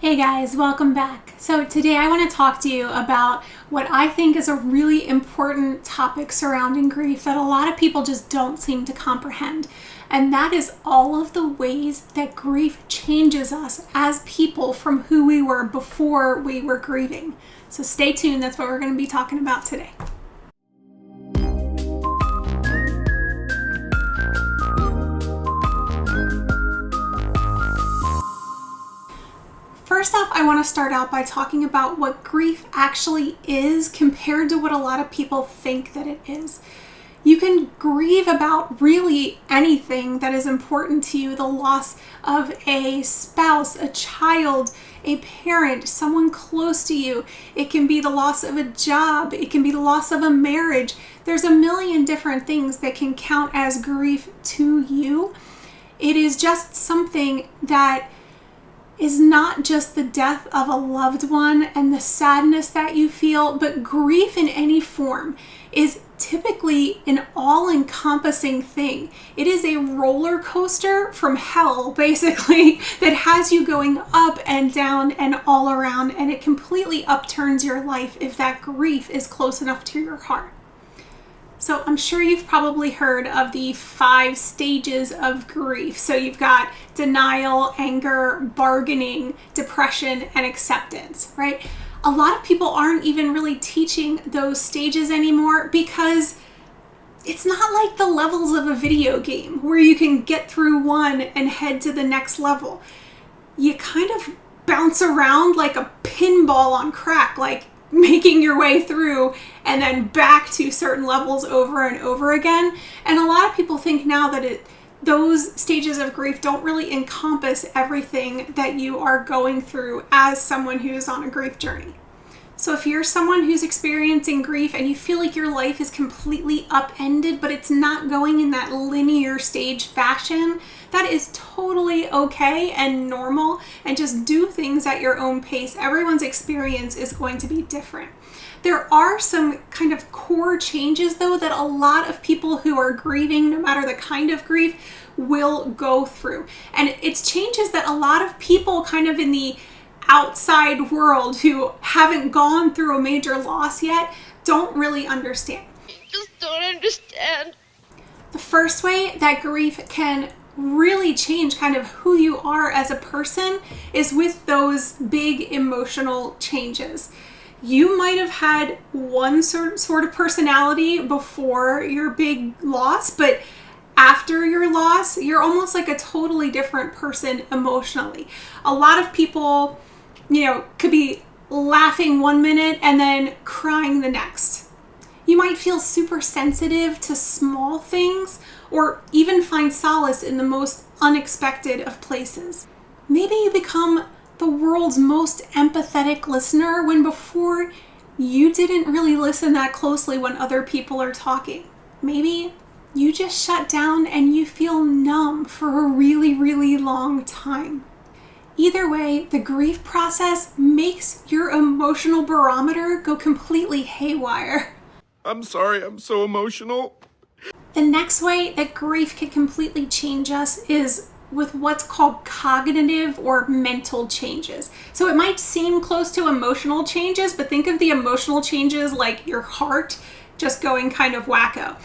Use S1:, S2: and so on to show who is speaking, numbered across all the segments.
S1: Hey guys, welcome back. So today I want to talk to you about what I think is a really important topic surrounding grief that a lot of people just don't seem to comprehend. And that is all of the ways that grief changes us as people from who we were before we were grieving. So stay tuned, that's what we're going to be talking about today. First off, I want to start out by talking about what grief actually is compared to what a lot of people think that it is. You can grieve about really anything that is important to you, the loss of a spouse, a child, a parent, someone close to you. It can be the loss of a job. It can be the loss of a marriage. There's a million different things that can count as grief to you. It is just something that is not just the death of a loved one and the sadness that you feel, but grief in any form is typically an all-encompassing thing. It is a roller coaster from hell, basically, that has you going up and down and all around, and it completely upturns your life if that grief is close enough to your heart. So I'm sure you've probably heard of the 5 stages of grief. So you've got denial, anger, bargaining, depression, and acceptance, right? A lot of people aren't even really teaching those stages anymore because it's not like the levels of a video game where you can get through one and head to the next level. You kind of bounce around like a pinball on crack, like making your way through and then back to certain levels over and over again. And a lot of people think now that those stages of grief don't really encompass everything that you are going through as someone who's on a grief journey. So if you're someone who's experiencing grief and you feel like your life is completely upended, but it's not going in that linear stage fashion, that is totally okay and normal, and just do things at your own pace. Everyone's experience is going to be different. There are some kind of core changes though that a lot of people who are grieving, no matter the kind of grief, will go through. And it's changes that a lot of people kind of in the outside world who haven't gone through a major loss yet don't really understand.
S2: Just don't understand.
S1: The first way that grief can really change kind of who you are as a person is with those big emotional changes. You might have had one sort of personality before your big loss, but after your loss, you're almost like a totally different person emotionally. A lot of people, could be laughing one minute and then crying the next. You might feel super sensitive to small things or even find solace in the most unexpected of places. Maybe you become the world's most empathetic listener when before you didn't really listen that closely when other people are talking. Maybe you just shut down and you feel numb for a really, really long time. Either way, the grief process makes your emotional barometer go completely haywire.
S3: I'm sorry, I'm so emotional.
S1: The next way that grief can completely change us is with what's called cognitive or mental changes. So it might seem close to emotional changes, but think of the emotional changes like your heart just going kind of wacko.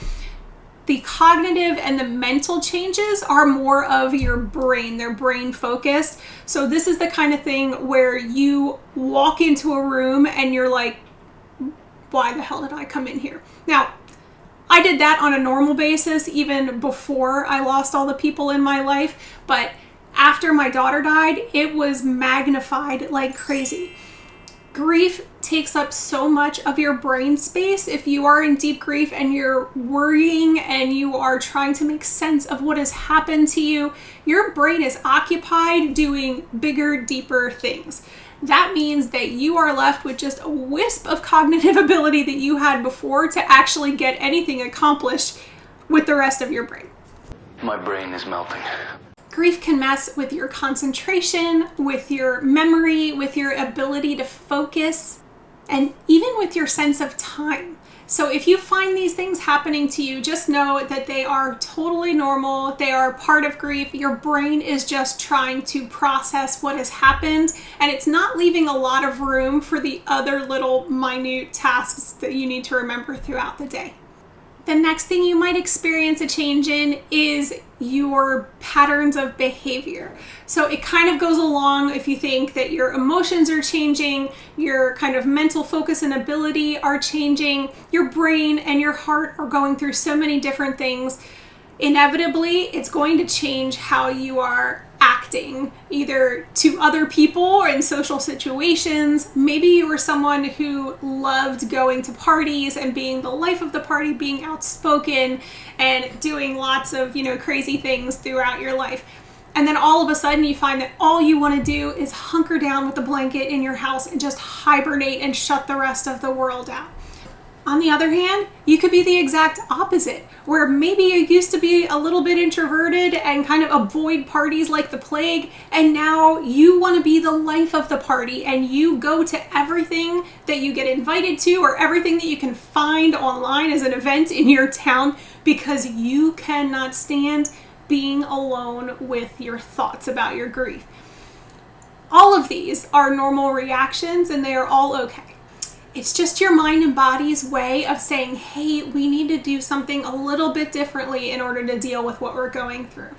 S1: The cognitive and the mental changes are more of your brain. They're brain focused. So this is the kind of thing where you walk into a room and you're like, why the hell did I come in here? Now, I did that on a normal basis even before I lost all the people in my life. But after my daughter died, it was magnified like crazy. Grief takes up so much of your brain space. If you are in deep grief and you're worrying and you are trying to make sense of what has happened to you, your brain is occupied doing bigger, deeper things. That means that you are left with just a wisp of cognitive ability that you had before to actually get anything accomplished with the rest of your brain.
S4: My brain is melting.
S1: Grief can mess with your concentration, with your memory, with your ability to focus, and even with your sense of time. So if you find these things happening to you, just know that they are totally normal. They are part of grief. Your brain is just trying to process what has happened, and it's not leaving a lot of room for the other little minute tasks that you need to remember throughout the day. The next thing you might experience a change in is your patterns of behavior. So it kind of goes along if you think that your emotions are changing, your kind of mental focus and ability are changing, your brain and your heart are going through so many different things. Inevitably, it's going to change how you are acting, either to other people or in social situations. Maybe you were someone who loved going to parties and being the life of the party, being outspoken and doing lots of, crazy things throughout your life. And then all of a sudden you find that all you want to do is hunker down with the blanket in your house and just hibernate and shut the rest of the world out. On the other hand, you could be the exact opposite, where maybe you used to be a little bit introverted and kind of avoid parties like the plague, and now you want to be the life of the party and you go to everything that you get invited to or everything that you can find online as an event in your town because you cannot stand being alone with your thoughts about your grief. All of these are normal reactions and they are all okay. It's just your mind and body's way of saying, hey, we need to do something a little bit differently in order to deal with what we're going through.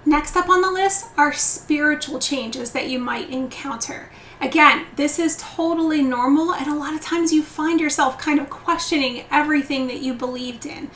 S1: Next up on the list are spiritual changes that you might encounter. Again, this is totally normal, and a lot of times you find yourself kind of questioning everything that you believed in.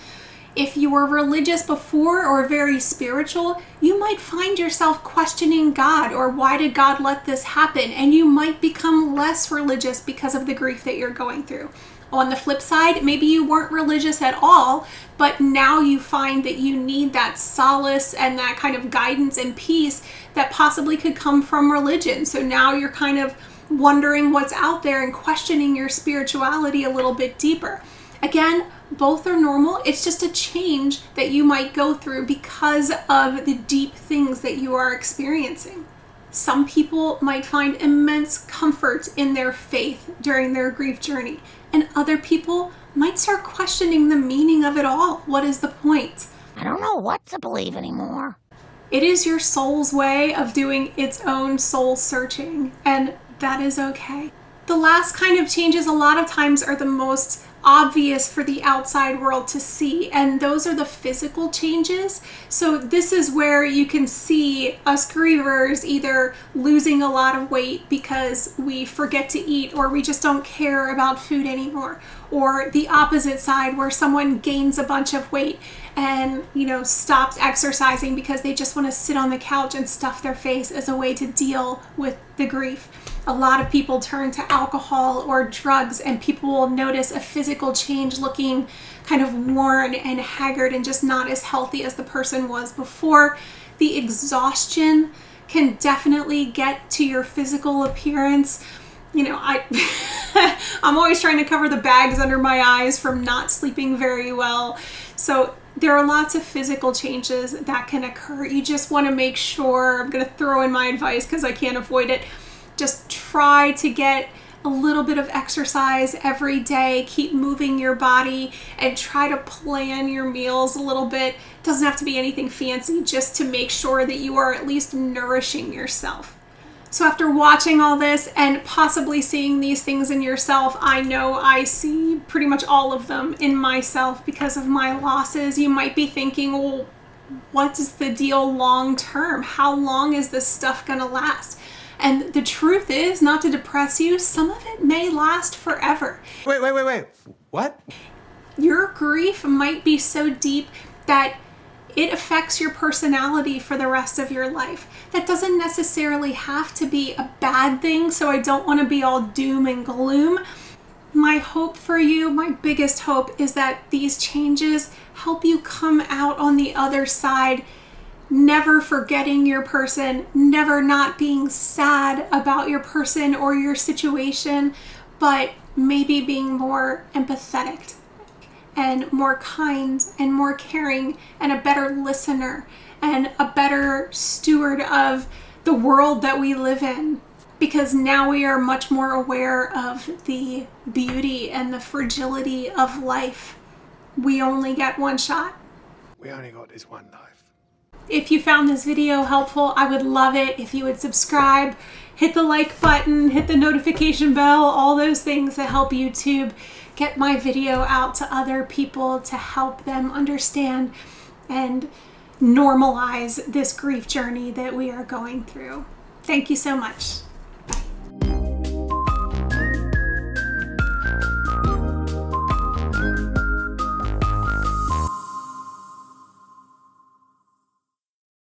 S1: If you were religious before or very spiritual, you might find yourself questioning God or why did God let this happen? And you might become less religious because of the grief that you're going through. On the flip side, maybe you weren't religious at all, but now you find that you need that solace and that kind of guidance and peace that possibly could come from religion. So now you're kind of wondering what's out there and questioning your spirituality a little bit deeper. Again, both are normal. It's just a change that you might go through because of the deep things that you are experiencing. Some people might find immense comfort in their faith during their grief journey, and other people might start questioning the meaning of it all. What is the point?
S5: I don't know what to believe anymore.
S1: It is your soul's way of doing its own soul searching, and that is okay. The last kind of changes a lot of times are the most obvious for the outside world to see, and those are the physical changes. So this is where you can see us grievers either losing a lot of weight because we forget to eat or we just don't care about food anymore, or the opposite side where someone gains a bunch of weight and stops exercising because they just want to sit on the couch and stuff their face as a way to deal with the grief. A lot of people turn to alcohol or drugs, and people will notice a physical change, looking kind of worn and haggard and just not as healthy as the person was before. The exhaustion can definitely get to your physical appearance. I'm always trying to cover the bags under my eyes from not sleeping very well. So there are lots of physical changes that can occur. You just want to make sure, I'm going to throw in my advice because I can't avoid it. Just try to get a little bit of exercise every day. Keep moving your body and try to plan your meals a little bit. It doesn't have to be anything fancy, just to make sure that you are at least nourishing yourself. So after watching all this and possibly seeing these things in yourself, I know I see pretty much all of them in myself because of my losses. You might be thinking, well, what is the deal long term? How long is this stuff gonna last? And the truth is, not to depress you, some of it may last forever.
S3: Wait. What?
S1: Your grief might be so deep that it affects your personality for the rest of your life. That doesn't necessarily have to be a bad thing, so I don't want to be all doom and gloom. My hope for you, my biggest hope, is that these changes help you come out on the other side never forgetting your person, never not being sad about your person or your situation, but maybe being more empathetic and more kind and more caring and a better listener and a better steward of the world that we live in. because now we are much more aware of the beauty and the fragility of life. We only get one shot.
S3: We only got this one life.
S1: If you found this video helpful, I would love it if you would subscribe, hit the like button, hit the notification bell, all those things that help YouTube get my video out to other people to help them understand and normalize this grief journey that we are going through. Thank you so much.